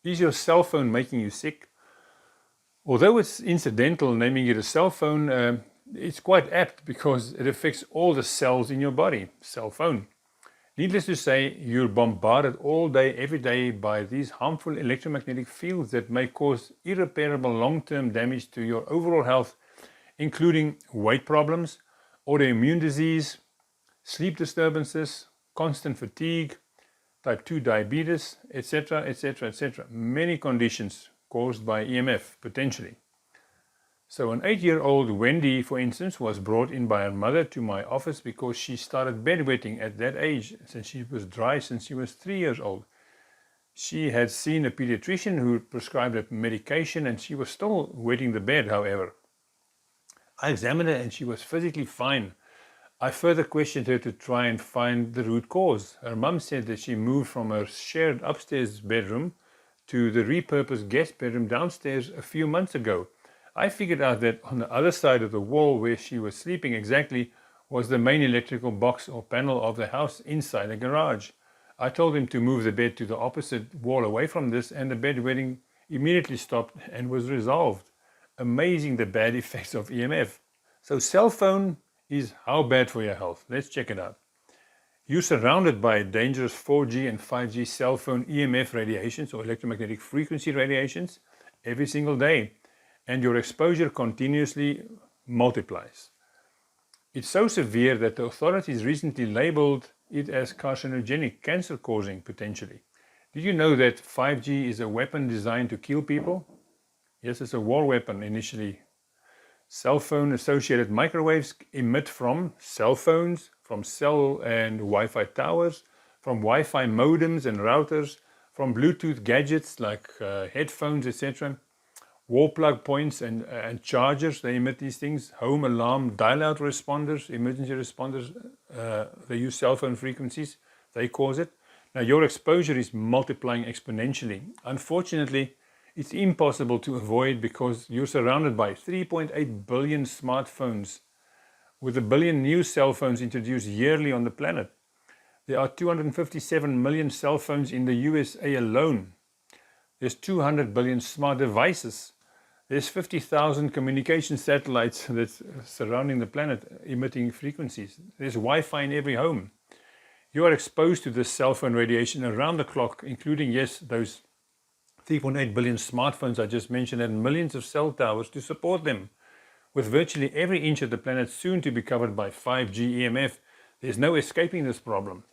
Is your cell phone making you sick? Although it's incidental naming it a cell phone, it's quite apt because it affects all the cells in your body. Cell phone. Needless to say, you're bombarded all day, every day by these harmful electromagnetic fields that may cause irreparable long-term damage to your overall health, including weight problems, autoimmune disease, sleep disturbances, constant fatigue, type 2 diabetes, etc., etc., etc. Many conditions caused by EMF, potentially. So an 8-year-old Wendy, for instance, was brought in by her mother to my office because she started bedwetting at that age, since she was dry since she was 3 years old. She had seen a pediatrician who prescribed a medication and she was still wetting the bed, however. I examined her and she was physically fine. I further questioned her to try and find the root cause. Her mum said that she moved from her shared upstairs bedroom to the repurposed guest bedroom downstairs a few months ago. I figured out that on the other side of the wall where she was sleeping exactly was the main electrical box or panel of the house inside the garage. I told him to move the bed to the opposite wall away from this, and the bedwetting immediately stopped and was resolved. Amazing, the bad effects of EMF. So cell phone is how bad for your health? Let's check it out. You're surrounded by dangerous 4G and 5G cell phone EMF radiations, or electromagnetic frequency radiations, every single day, and your exposure continuously multiplies. It's so severe that the authorities recently labeled it as carcinogenic, cancer-causing potentially. Did you know that 5G is a weapon designed to kill people? Yes, it's a war weapon initially. Cell phone associated microwaves emit from cell phones, from cell and Wi-Fi towers, from Wi-Fi modems and routers, from Bluetooth gadgets like headphones, etc. Wall plug points and chargers, they emit these things. Home alarm, dial-out responders, emergency responders, they use cell phone frequencies, they cause it. Now your exposure is multiplying exponentially. Unfortunately, it's impossible to avoid because you're surrounded by 3.8 billion smartphones, with a billion new cell phones introduced yearly on the planet. There are 257 million cell phones in the USA alone. There's 200 billion smart devices. There's 50,000 communication satellites that's surrounding the planet emitting frequencies. There's Wi-Fi in every home. You are exposed to this cell phone radiation around the clock, including, yes, those 3.8 billion smartphones I just mentioned and millions of cell towers to support them. With virtually every inch of the planet soon to be covered by 5G EMF, there's no escaping this problem.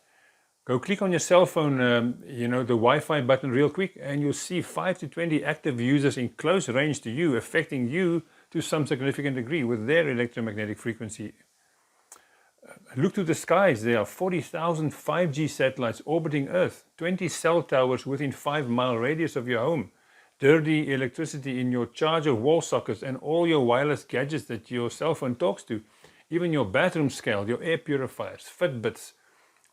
Go click on your cell phone, the Wi-Fi button real quick, and you'll see 5 to 20 active users in close range to you, affecting you to some significant degree with their electromagnetic frequency. Look to the skies. There are 40,000 5G satellites orbiting Earth, 20 cell towers within 5-mile radius of your home, dirty electricity in your charger wall sockets and all your wireless gadgets that your cell phone talks to, even your bathroom scale, your air purifiers, Fitbits,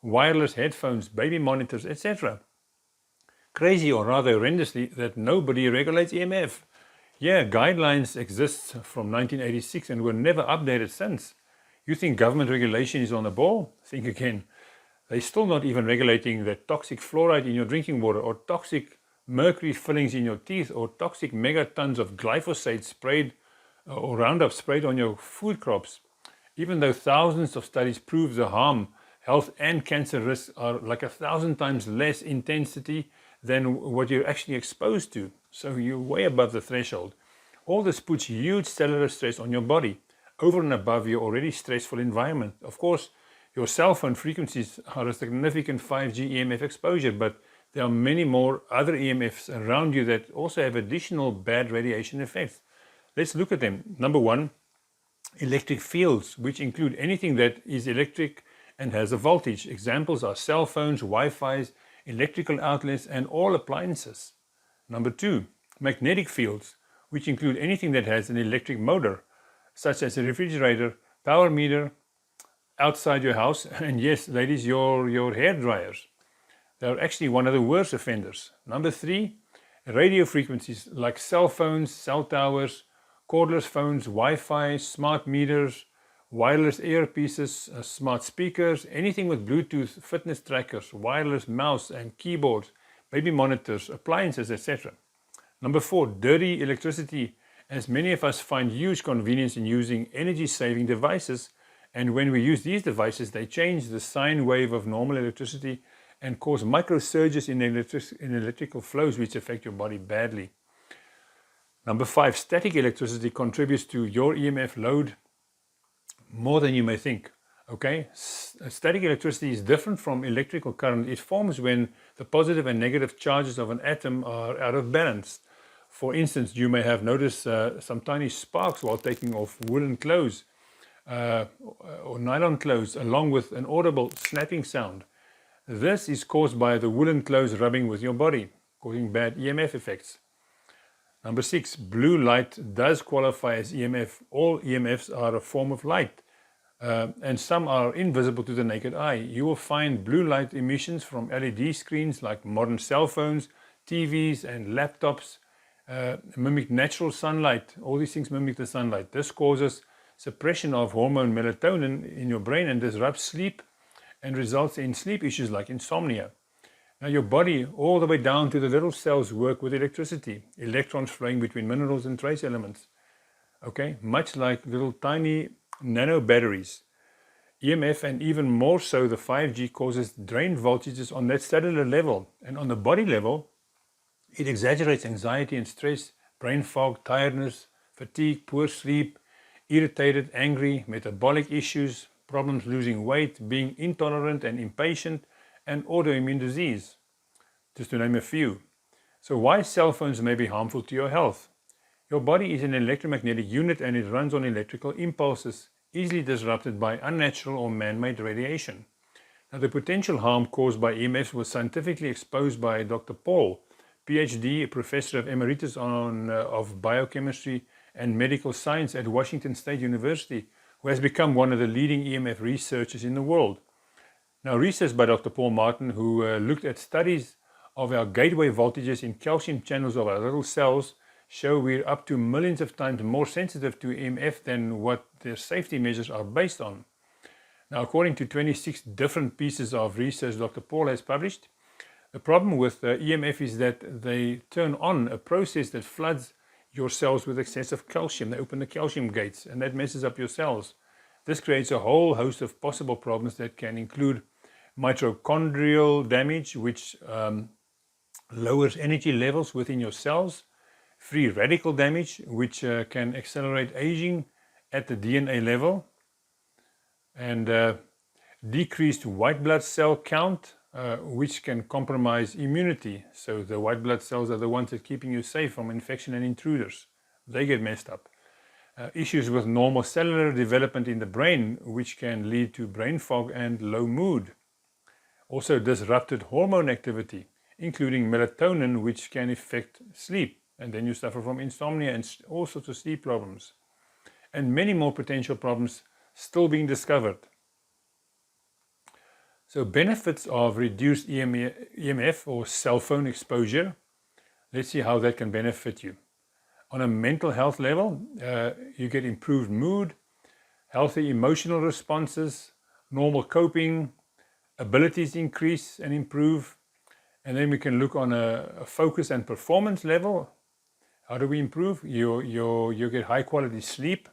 wireless headphones, baby monitors, etc. Crazy, or rather horrendously, that nobody regulates EMF. Yeah, guidelines exist from 1986 and were never updated since. You think government regulation is on the ball? Think again. They're still not even regulating the toxic fluoride in your drinking water, or toxic mercury fillings in your teeth, or toxic megatons of glyphosate sprayed or Roundup sprayed on your food crops. Even though thousands of studies prove the harm, health and cancer risks are like 1,000 times less intensity than what you're actually exposed to. So you're way above the threshold. All this puts huge cellular stress on your body, over and above your already stressful environment. Of course, your cell phone frequencies are a significant 5G EMF exposure, but there are many more other EMFs around you that also have additional bad radiation effects. Let's look at them. Number one, electric fields, which include anything that is electric and has a voltage. Examples are cell phones, Wi-Fi's, electrical outlets, and all appliances. Number two, magnetic fields, which include anything that has an electric motor, such as a refrigerator, power meter, outside your house, and yes, ladies, your hair dryers. They're actually one of the worst offenders. Number three, radio frequencies like cell phones, cell towers, cordless phones, Wi-Fi, smart meters, wireless earpieces, smart speakers, anything with Bluetooth, fitness trackers, wireless mouse and keyboards, baby monitors, appliances, etc. Number 4, dirty electricity, as many of us find huge convenience in using energy-saving devices, and when we use these devices, they change the sine wave of normal electricity and cause microsurges in electrical flows which affect your body badly. Number 5, static electricity contributes to your EMF load more than you may think. Okay, static electricity is different from electrical current. It forms when the positive and negative charges of an atom are out of balance. For instance, you may have noticed some tiny sparks while taking off woolen clothes or nylon clothes, along with an audible snapping sound. This is caused by the woolen clothes rubbing with your body, causing bad EMF effects. Number 6, blue light does qualify as EMF. All EMFs are a form of light, and some are invisible to the naked eye. You will find blue light emissions from LED screens like modern cell phones, TVs, and laptops. Mimic natural sunlight. All these things mimic the sunlight. This causes suppression of hormone melatonin in your brain and disrupts sleep and results in sleep issues like insomnia. Now your body, all the way down to the little cells, work with electricity, electrons flowing between minerals and trace elements. Okay, much like little tiny nano batteries. EMF, and even more so the 5G, causes drain voltages on that cellular level, and on the body level it exaggerates anxiety and stress, brain fog, tiredness, fatigue, poor sleep, irritated, angry, metabolic issues, problems losing weight, being intolerant and impatient, and autoimmune disease, just to name a few. So why cell phones may be harmful to your health? Your body is an electromagnetic unit and it runs on electrical impulses, easily disrupted by unnatural or man-made radiation. Now, the potential harm caused by EMFs was scientifically exposed by Dr. Paul, PhD, Professor of Emeritus of Biochemistry and Medical Science at Washington State University, who has become one of the leading EMF researchers in the world. Now, research by Dr. Paul Martin, who looked at studies of our gateway voltages in calcium channels of our little cells, show we're up to millions of times more sensitive to EMF than what their safety measures are based on. Now, according to 26 different pieces of research Dr. Paul has published, the problem with EMF is that they turn on a process that floods your cells with excessive calcium. They open the calcium gates, and that messes up your cells. This creates a whole host of possible problems that can include mitochondrial damage, which lowers energy levels within your cells, free radical damage, which can accelerate aging at the DNA level, and decreased white blood cell count, which can compromise immunity. So the white blood cells are the ones that are keeping you safe from infection and intruders. They get messed up. Issues with normal cellular development in the brain, which can lead to brain fog and low mood. Also disrupted hormone activity, including melatonin, which can affect sleep. And then you suffer from insomnia and all sorts of sleep problems. And many more potential problems still being discovered. So benefits of reduced EMF or cell phone exposure. Let's see how that can benefit you. On a mental health level, you get improved mood, healthy emotional responses, normal coping, abilities increase and improve. And then we can look on a focus and performance level. How do we improve? You get high quality sleep,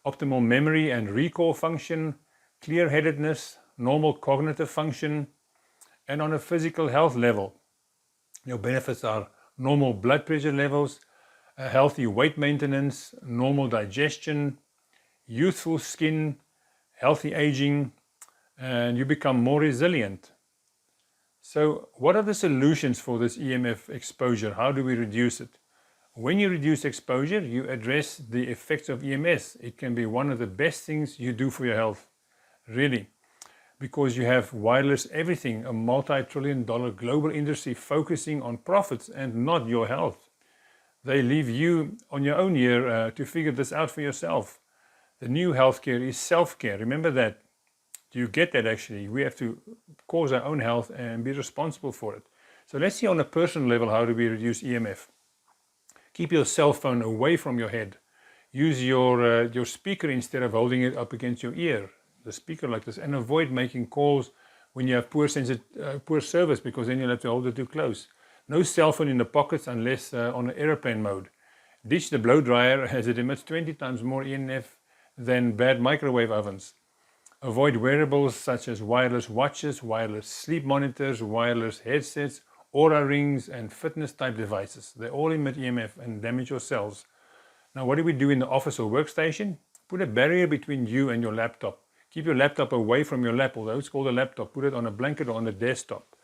optimal memory and recall function, clear-headedness, normal cognitive function. And on a physical health level, your benefits are normal blood pressure levels, healthy weight maintenance, normal digestion, youthful skin, healthy aging, and you become more resilient. So what are the solutions for this EMF exposure? How do we reduce it? When you reduce exposure, you address the effects of EMS. It can be one of the best things you do for your health, really, because you have wireless everything, a multi-trillion-dollar global industry focusing on profits and not your health. They leave you on your own here to figure this out for yourself. The new healthcare is self-care. Remember that. Do you get that actually? We have to cause our own health and be responsible for it. So let's see on a personal level, how do we reduce EMF? Keep your cell phone away from your head. Use your speaker instead of holding it up against your ear. The speaker like this, and avoid making calls when you have poor service, because then you'll have to hold it too close. No cell phone in the pockets unless on airplane mode. Ditch the blow dryer as it emits 20 times more EMF than bad microwave ovens. Avoid wearables such as wireless watches, wireless sleep monitors, wireless headsets, Aura rings, and fitness type devices. They all emit EMF and damage your cells. Now, what do we do in the office or workstation? Put a barrier between you and your laptop. Keep your laptop away from your lap, although it's called a laptop. Put it on a blanket or on a desktop.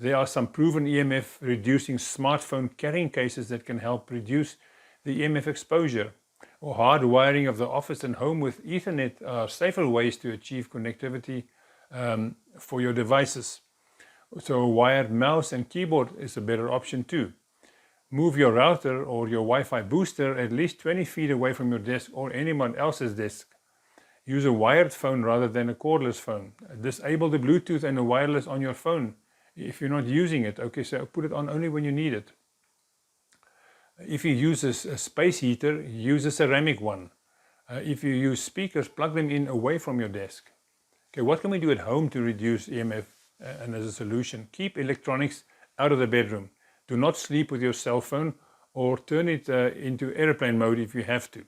There are some proven EMF reducing smartphone carrying cases that can help reduce the EMF exposure. Or hardwiring of the office and home with Ethernet are safer ways to achieve connectivity for your devices. So a wired mouse and keyboard is a better option too. Move your router or your Wi-Fi booster at least 20 feet away from your desk or anyone else's desk. Use a wired phone rather than a cordless phone. Disable the Bluetooth and the wireless on your phone if you're not using it. Okay, so put it on only when you need it. If you use a space heater, use a ceramic one. If you use speakers, plug them in away from your desk. Okay, what can we do at home to reduce EMF and as a solution? Keep electronics out of the bedroom. Do not sleep with your cell phone or turn it into airplane mode if you have to.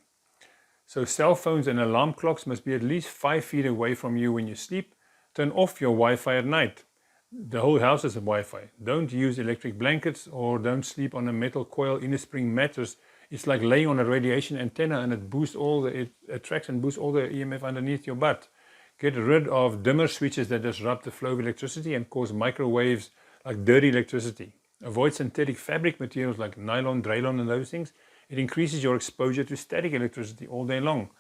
So cell phones and alarm clocks must be at least 5 feet away from you when you sleep. Turn off your Wi-Fi at night. The whole house is a Wi-Fi. Don't use electric blankets or don't sleep on a metal coil in a spring mattress. It's like laying on a radiation antenna and it attracts and boosts all the EMF underneath your butt. Get rid of dimmer switches that disrupt the flow of electricity and cause microwaves like dirty electricity. Avoid synthetic fabric materials like nylon, Draylon and those things. It increases your exposure to static electricity all day long.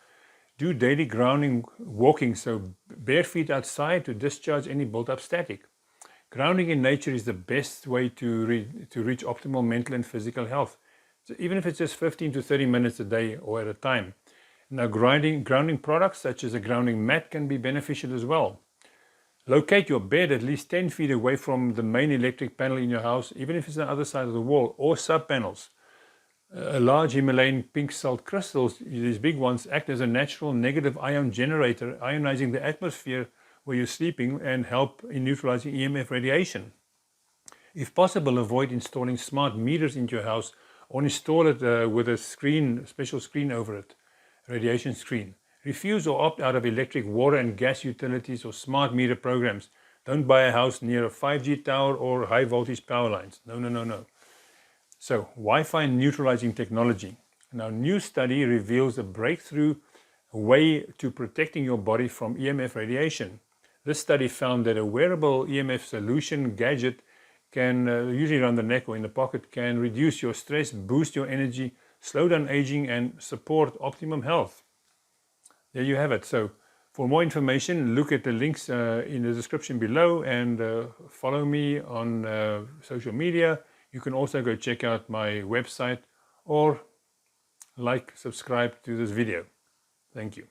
Do daily grounding walking, so bare feet outside to discharge any built-up static. Grounding in nature is the best way to reach optimal mental and physical health. So even if it's just 15 to 30 minutes a day or at a time. Now grounding products such as a grounding mat can be beneficial as well. Locate your bed at least 10 feet away from the main electric panel in your house, even if it's on the other side of the wall, or sub-panels. A large Himalayan pink salt crystals, these big ones, act as a natural negative ion generator, ionizing the atmosphere where you're sleeping and help in neutralizing EMF radiation. If possible, avoid installing smart meters into your house or install it with a special screen over it, radiation screen. Refuse or opt out of electric, water and gas utilities or smart meter programs. Don't buy a house near a 5G tower or high voltage power lines. No. So, Wi-Fi neutralizing technology. Now, new study reveals a breakthrough way to protecting your body from EMF radiation. This study found that a wearable EMF solution gadget can, usually around the neck or in the pocket, can reduce your stress, boost your energy, slow down aging and support optimum health. There you have it. So for more information, look at the links in the description below and follow me on social media. You can also go check out my website or subscribe to this video. Thank you.